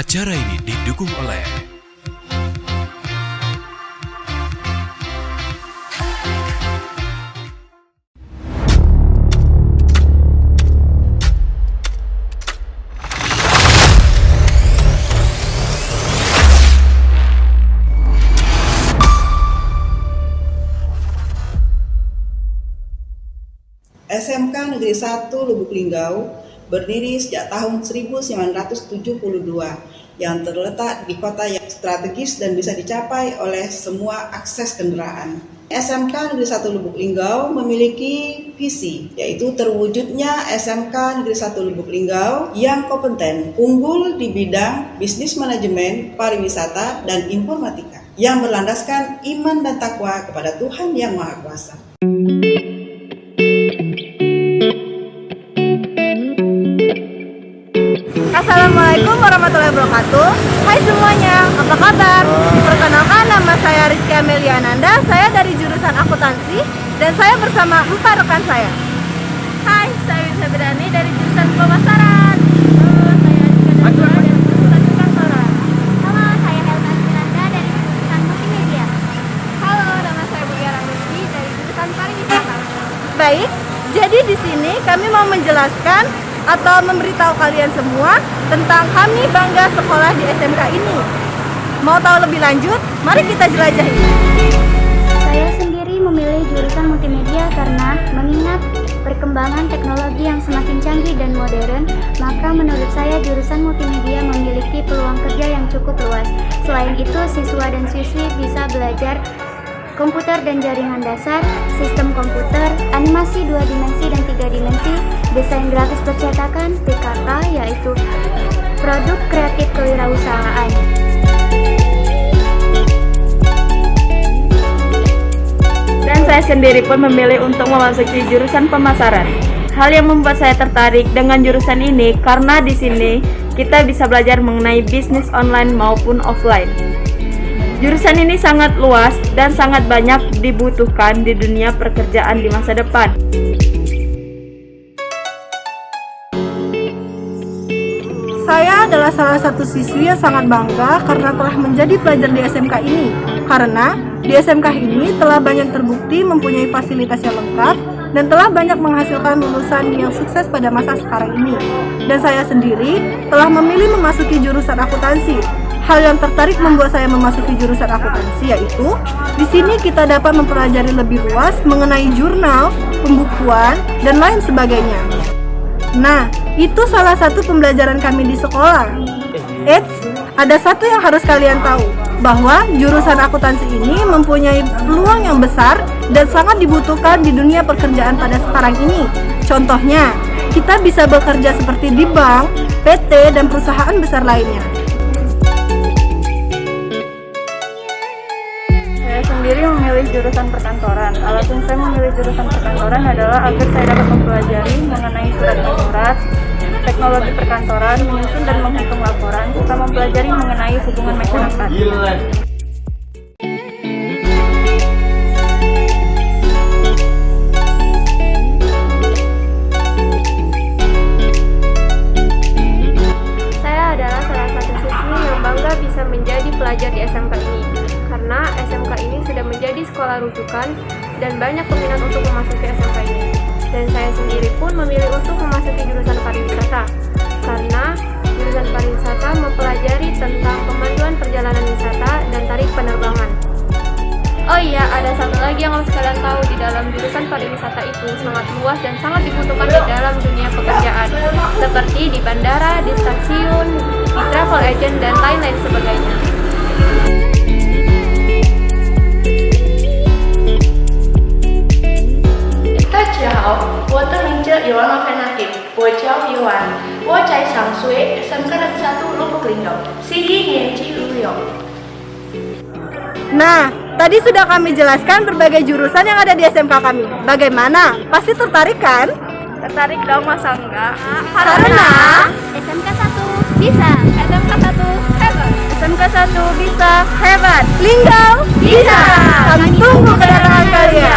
Acara ini didukung oleh SMK Negeri 1 Lubuk Linggau berdiri sejak tahun 1972 yang terletak di kota yang strategis dan bisa dicapai oleh semua akses kendaraan. SMK Negeri 1 Lubuk Linggau memiliki visi, yaitu terwujudnya SMK Negeri 1 Lubuk Linggau yang kompeten, unggul di bidang bisnis manajemen, pariwisata, dan informatika, yang berlandaskan iman dan takwa kepada Tuhan Yang Maha Kuasa. Assalamualaikum warahmatullahi wabarakatuh. Hai semuanya, apa kabar? Perkenalkan, nama saya Rizky Amelia Ananda. Saya dari jurusan akuntansi dan saya bersama 4 rekan saya. Hai, saya Wisa Berani dari jurusan pemasaran. Halo, saya Adika dari jurusan perkantoran. Halo, saya Helma Aspiranda dari jurusan multimedia. Halo, nama saya Buya Ramzi dari jurusan pariwisata. Baik, jadi di sini kami mau menjelaskan atau memberitahu kalian semua tentang kami bangga sekolah di SMK ini. Mau tahu lebih lanjut? Mari kita jelajahi. Saya sendiri memilih jurusan multimedia karena mengingat perkembangan teknologi yang semakin canggih dan modern, maka menurut saya jurusan multimedia memiliki peluang kerja yang cukup luas. Selain itu, siswa dan siswi bisa belajar komputer dan jaringan dasar, sistem komputer, animasi 2 dimensi dan 3 dimensi, desain grafis percetakan, PKK, yaitu produk kreatif kewirausahaan. Dan saya sendiri pun memilih untuk memasuki jurusan pemasaran. Hal yang membuat saya tertarik dengan jurusan ini karena di sini kita bisa belajar mengenai bisnis online maupun offline. Jurusan ini sangat luas dan sangat banyak dibutuhkan di dunia pekerjaan di masa depan. Saya adalah salah satu siswi yang sangat bangga karena telah menjadi pelajar di SMK ini. Karena di SMK ini telah banyak terbukti mempunyai fasilitas yang lengkap dan telah banyak menghasilkan lulusan yang sukses pada masa sekarang ini. Dan saya sendiri telah memilih memasuki jurusan akuntansi. Hal yang tertarik membuat saya memasuki jurusan akuntansi yaitu di sini kita dapat mempelajari lebih luas mengenai jurnal, pembukuan, dan lain sebagainya. Nah, itu salah satu pembelajaran kami di sekolah. Eits, ada satu yang harus kalian tahu, bahwa jurusan akuntansi ini mempunyai peluang yang besar dan sangat dibutuhkan di dunia pekerjaan pada sekarang ini. Contohnya, kita bisa bekerja seperti di bank, PT, dan perusahaan besar lainnya. Saya sendiri memilih jurusan perkantoran. Alasan saya memilih jurusan perkantoran adalah agar saya dapat mempelajari mengenai surat menyurat, teknologi perkantoran, menyusun dan menghitung laporan, serta mempelajari mengenai hubungan masyarakat. Saya adalah salah satu siswi yang bangga bisa menjadi pelajar di SMK ini, karena SMK ini sudah menjadi sekolah rujukan dan banyak peminat untuk memasuki SMK ini. Dan saya sendiri pun memilih untuk memasuki jurusan pariwisata, karena jurusan pariwisata mempelajari tentang pemanduan perjalanan wisata dan tarif penerbangan. Oh iya, ada satu lagi yang harus kalian tahu, di dalam jurusan pariwisata itu sangat luas dan sangat dibutuhkan di dalam dunia pekerjaan, seperti di bandara, di stasiun, di travel agent, dan lain-lain sebagainya. 大家好，我的名字Ilham Afenakib，我叫尤安，我在上水 SMK Negeri 1 Lubuk Linggau，今年6。 Nah, tadi sudah kami jelaskan berbagai jurusan yang ada di SMK kami. Bagaimana? Pasti tertarik kan? Tertarik dong, masa enggak? Karena SMK 1 bisa. SMK 1 hebat. SMK 1 bisa hebat. Linggau bisa. Kami tunggu kedatangan kalian.